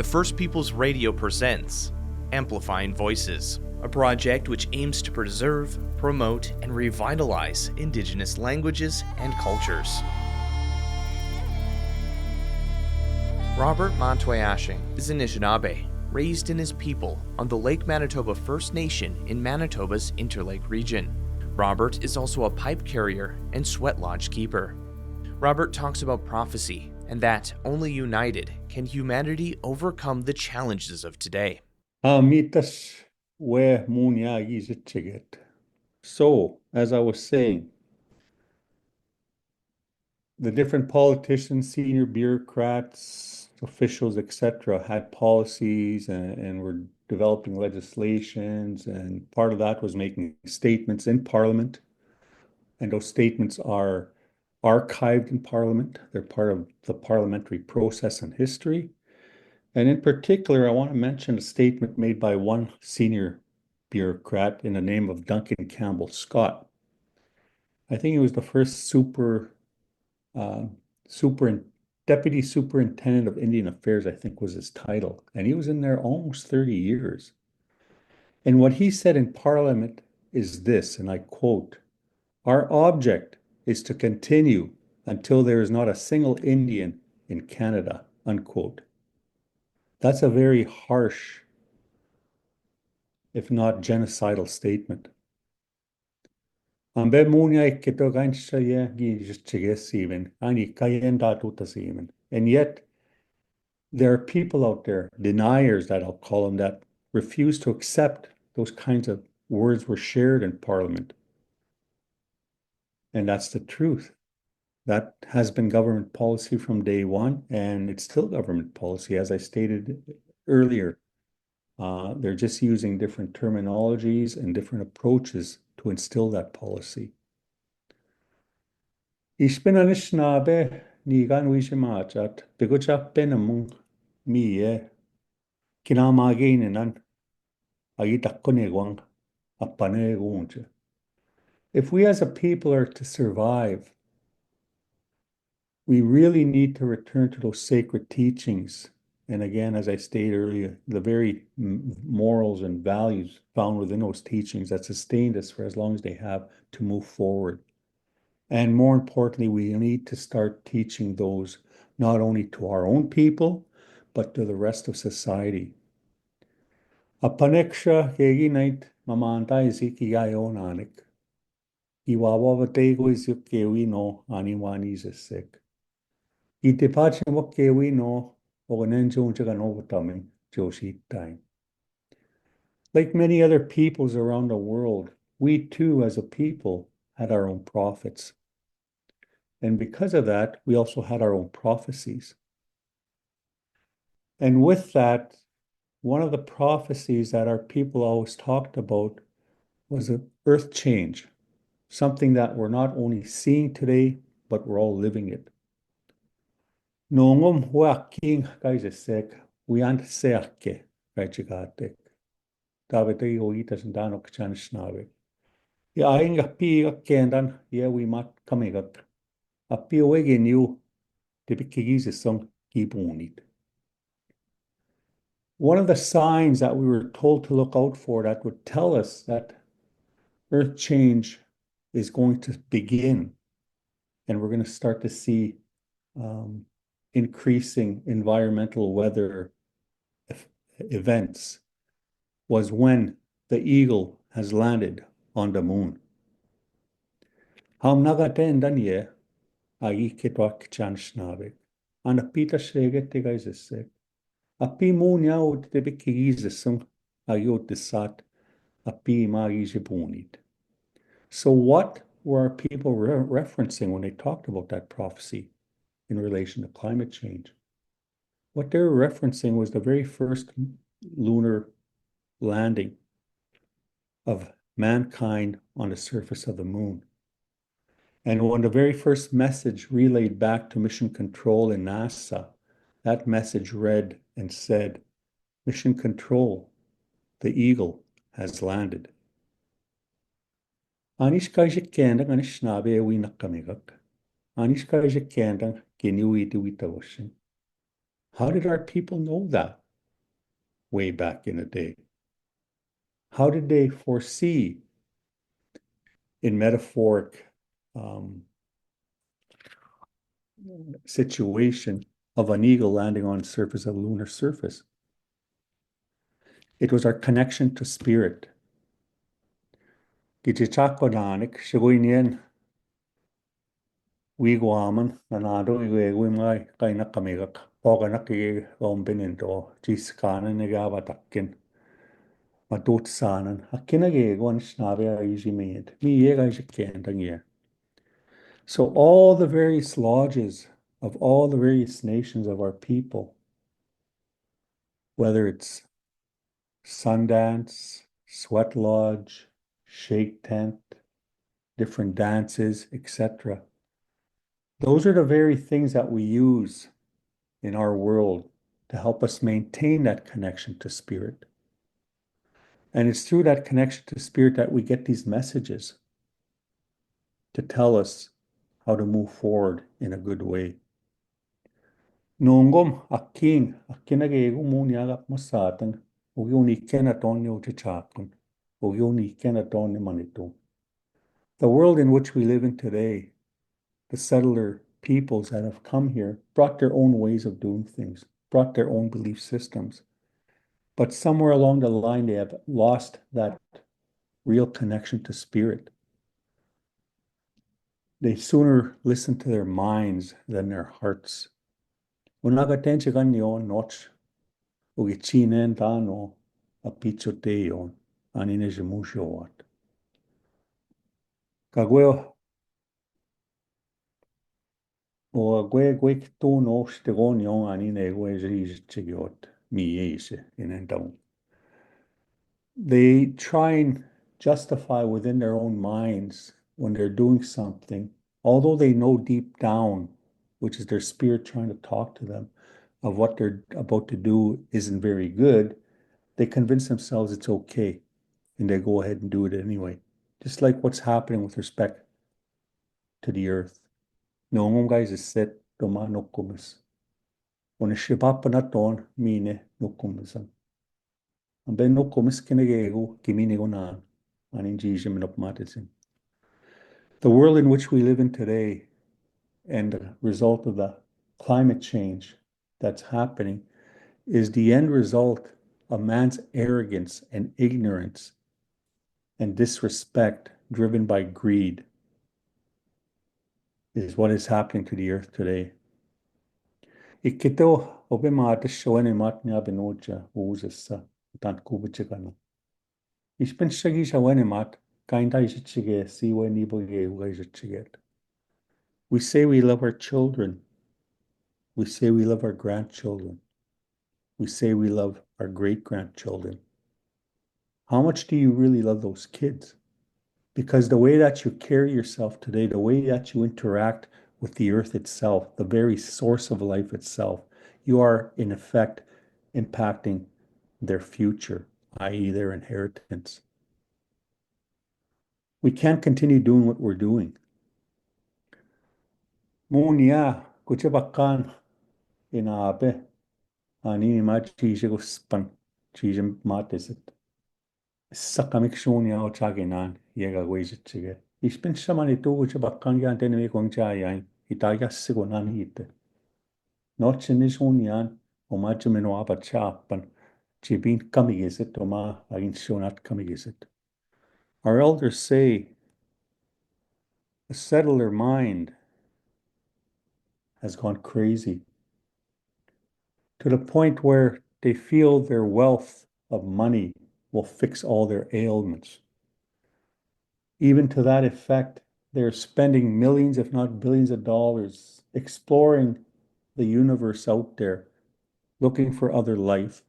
First Peoples Radio presents Amplifying Voices, a project which aims to preserve, promote, and revitalize Indigenous languages and cultures. Robert Maytwayashing is Anishinaabe, raised in his people on the Lake Manitoba First Nation in Manitoba's Interlake region. Robert is also a pipe carrier and sweat lodge keeper. Robert talks about prophecy and that only united can humanity overcome the challenges of today. So, as I was saying, the different politicians, senior bureaucrats, officials, etc., had policies and were developing legislations, and part of that was making statements in Parliament. And those statements are archived in Parliament. They're part of the parliamentary process and history. And in particular, I want to mention a statement made by one senior bureaucrat in the name of Duncan Campbell Scott. I think he was the first Deputy Superintendent of Indian Affairs, I think was his title. And he was in there almost 30 years. And what he said in Parliament is this, and I quote, "Our object is to continue until there is not a single Indian in Canada," unquote. That's a very harsh, if not genocidal statement. And yet, there are people out there, deniers that I'll call them, that refuse to accept those kinds of words were shared in Parliament. And that's the truth. That has been government policy from day one, and it's still government policy, as I stated earlier. They're just using different terminologies and different approaches to instill that policy. Ishpen Anishinaabe nigan wishimaachat biguchak penamung miye kinamagininan agitakkonegwang apanegunche. If we as a people are to survive, we really need to return to those sacred teachings. And again, as I stated earlier, the very morals and values found within those teachings that sustained us for as long as they have to move forward. And more importantly, we need to start teaching those not only to our own people, but to the rest of society. Apaneksha yeginait mamanta isiki yayonanik. Iwawavatego isikewi no animani isesek. Itepache mokewi no. Like many other peoples around the world, we too, as a people, had our own prophets. And because of that, we also had our own prophecies. And with that, one of the prophecies that our people always talked about was an earth change, something that we're not only seeing today, but we're all living it. Nongom huaking kaisesek wiant seake kaichigatek. Davidai oitas and danok chanishnave. Ya inga piga kendan ye we mat kamigak. A piowegin you tipikigis song kibunit. One of the signs that we were told to look out for that would tell us that earth change is going to begin, and we're going to start to see increasing environmental weather events, was when the eagle has landed on the moon. Ham nagaten danye agi ketwak chanshnave. And a pita shreget tegaisesek. A pi moon yaut te bikigizesum agiot desat a pi magijibunit. So what were our people referencing when they talked about that prophecy in relation to climate change? What they're referencing was the very first lunar landing of mankind on the surface of the moon. And when the very first message relayed back to Mission Control in NASA, that message read and said, "Mission Control, the eagle has landed." Anishkaijik kendang Anishinaabe winakamigak. Anishkaijik kendang. How did our people know that? way back in the day? How did they foresee, in metaphoric situation, of an eagle landing on the surface of a lunar surface? It was our connection to spirit. Gichichakodanik, Shiguinian, Wiguaman, Nanado, Wimai, Kaina Kamigak, Poganaki, Ombinindo, Giskana, Negavatakin, Madut Sanan, Akinage, one Snavia easy made, me Yega Jikendangia. So all the various lodges of all the various nations of our people, whether it's Sundance, Sweat Lodge, Shake Tent, different dances, etc. Those are the very things that we use in our world to help us maintain that connection to spirit. And it's through that connection to spirit that we get these messages to tell us how to move forward in a good way. Nongom akinagego munyagap masatan, ugiuni kenatonyo chichakun, ugiuni kenaton manito. The world in which we live in today, the settler peoples that have come here brought their own ways of doing things, brought their own belief systems. But somewhere along the line, they have lost that real connection to spirit. They sooner listen to their minds than their hearts. Unagatenche ganyo noch, ugichinen dano, apichoteyon, aninejimushoat. Kagweo, o gwe to no stegonyon anine gwe mi in endong. They try and justify within their own minds when they're doing something, although they know deep down, which is their spirit trying to talk to them, of what they're about to do isn't very good, they convince themselves it's okay, and they go ahead and do it anyway. Just like what's happening with respect to the earth. No guys is set doma nokumis. When a shibapanaton mine nokumisam. And ben nokumis kinegego kiminigonan. The world in which we live in today and the result of the climate change that's happening is the end result of man's arrogance and ignorance and disrespect driven by greed is what is happening to the earth today. Ikito obemata shoene matnya benoja uzasa tant kubichikana. Ich bin shagisha wene mat kainda ishichige siwe niboge ugaishichiget. We say we love our children. We say we love our grandchildren. We say we love our great-grandchildren. How much do you really love those kids? Because the way that you carry yourself today, the way that you interact with the earth itself, the very source of life itself, you are in effect impacting their future, i.e. their inheritance. We can't continue doing what we're doing. Munya kuchabakan inabe ani ma chije guspan chije matisit. Sakamikshuni o chaginan yega gwejitsige. Ich bin shamani tu kuchabakan yan tenemi kongchayan itaya sigonan hite. Notchinishunian o majimino abachapan chibin kamigisit o ma agin shonat kamigisit. Our elders say the settler mind has gone crazy to the point where they feel their wealth of money will fix all their ailments. Even to that effect, they're spending millions, if not billions of dollars exploring the universe out there, looking for other life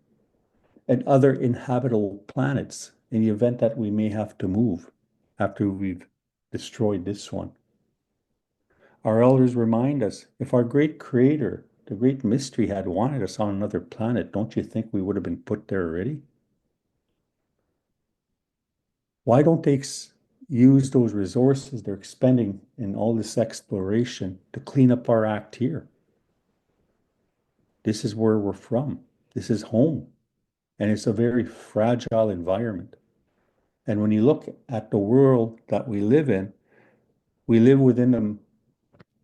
and other inhabitable planets in the event that we may have to move after we've destroyed this one. Our elders remind us, if our great creator, the great mystery, had wanted us on another planet, don't you think we would have been put there already? Why don't they use those resources they're expending in all this exploration to clean up our act here? This is where we're from. This is home. and it's a very fragile environment. And when you look at the world that we live within a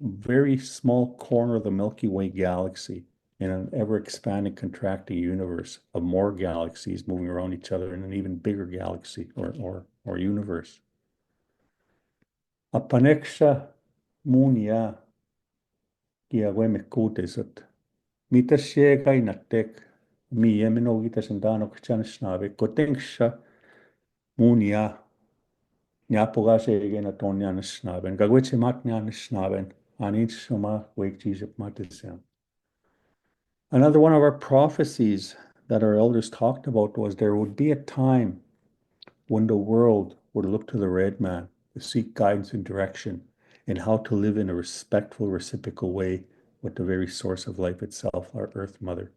very small corner of the Milky Way galaxy in an ever-expanding, contracting universe of more galaxies moving around each other in an even bigger galaxy or universe. Apaneksha munia kia weme kutisat. Mitä siega inatek mi yemenogitas andano kchansnabe kotenksha munia Nyapogasegena Tonyanisnaben, Gagwichi Matnyanisnaben, Anishoma Wakejiship Matisam. Another one of our prophecies that our elders talked about was there would be a time when the world would look to the red man to seek guidance and direction in how to live in a respectful, reciprocal way with the very source of life itself, our Earth Mother.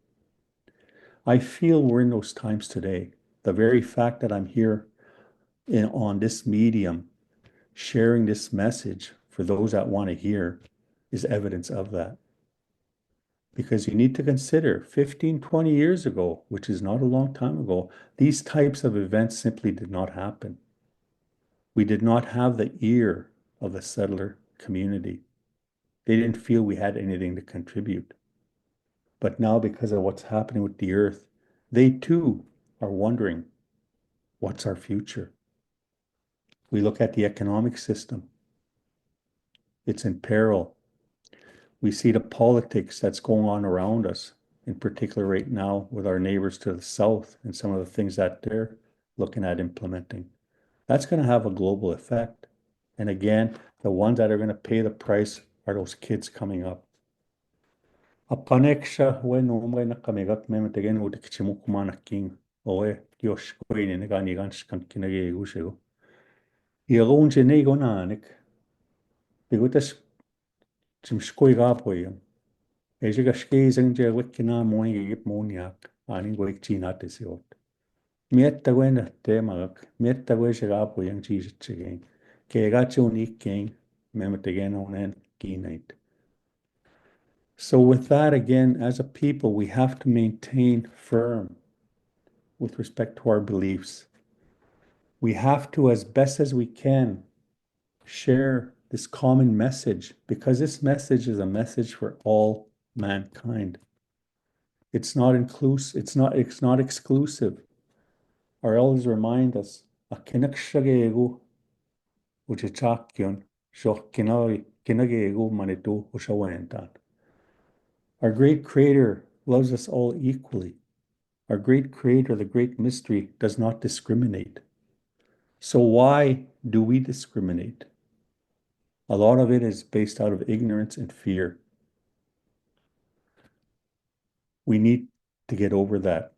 I feel we're in those times today. The very fact that I'm here on this medium sharing this message for those that want to hear is evidence of that. Because you need to consider 15, 20 years ago, which is not a long time ago, these types of events simply did not happen. We did not have the ear of the settler community. They didn't feel we had anything to contribute. But now, because of what's happening with the earth, they too are wondering, what's our future? We look at the economic system. It's in peril. We see the politics that's going on around us, in particular right now with our neighbors to the south and some of the things that they're looking at implementing. That's going to have a global effect. And again, the ones that are going to pay the price are those kids coming up. Apaneksha when umre na kamigat memet again with the kichimukumanaking oe yosh queen in the ganigans kan kinage usego. Iron genego nanik. Bigutas Jim Skoy Gapoyam. Ejiga Skazing Jelwikina Moing Moniac, Aning Wake Gina Desiot. Mietta Wena Demag, Mietta Wejagapo Young Jesus again. Kegacho Nick King, Memet again on end Ginate. So, with that, again, as a people, we have to maintain firm with respect to our beliefs. We have to, as best as we can, share this common message, because this message is a message for all mankind. It's not inclusive, it's not exclusive. Our elders remind us, our great creator loves us all equally. Our great creator, the great mystery, does not discriminate. So why do we discriminate? A lot of it is based out of ignorance and fear. We need to get over that.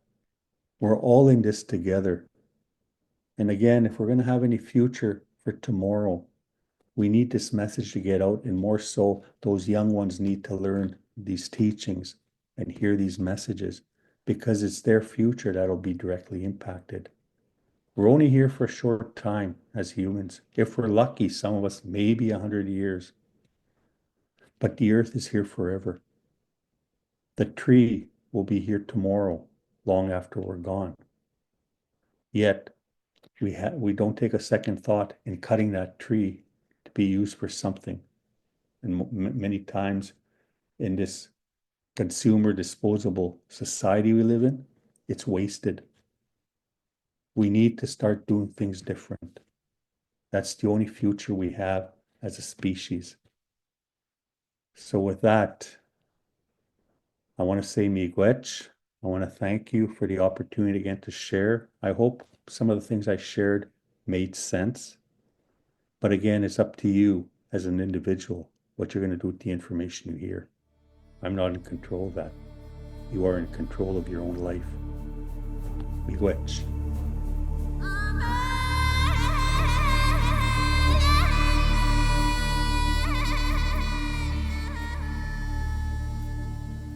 We're all in this together. And again, if we're going to have any future for tomorrow, we need this message to get out, and more so, those young ones need to learn these teachings and hear these messages, because it's their future that'll be directly impacted. We're only here for a short time as humans. If we're lucky, some of us, maybe 100 years. But the earth is here forever. The tree will be here tomorrow, long after we're gone. Yet, we don't take a second thought in cutting that tree to be used for something. And many times in this consumer disposable society we live in, it's wasted. We need to start doing things different. That's the only future we have as a species. So with that, I want to say miigwech. I want to thank you for the opportunity again to share. I hope some of the things I shared made sense. But again, it's up to you as an individual what you're going to do with the information you hear. I'm not in control of that. You are in control of your own life. Miigwech.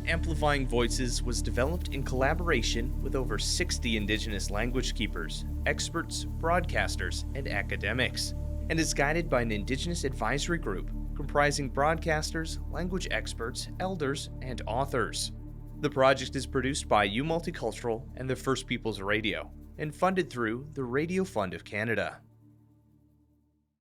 Amplifying Voices was developed in collaboration with over 60 Indigenous language keepers, experts, broadcasters, and academics, and is guided by an Indigenous advisory group comprising broadcasters, language experts, elders, and authors. The project is produced by Multicultural and the First Peoples Radio, and funded through the Radio Fund of Canada.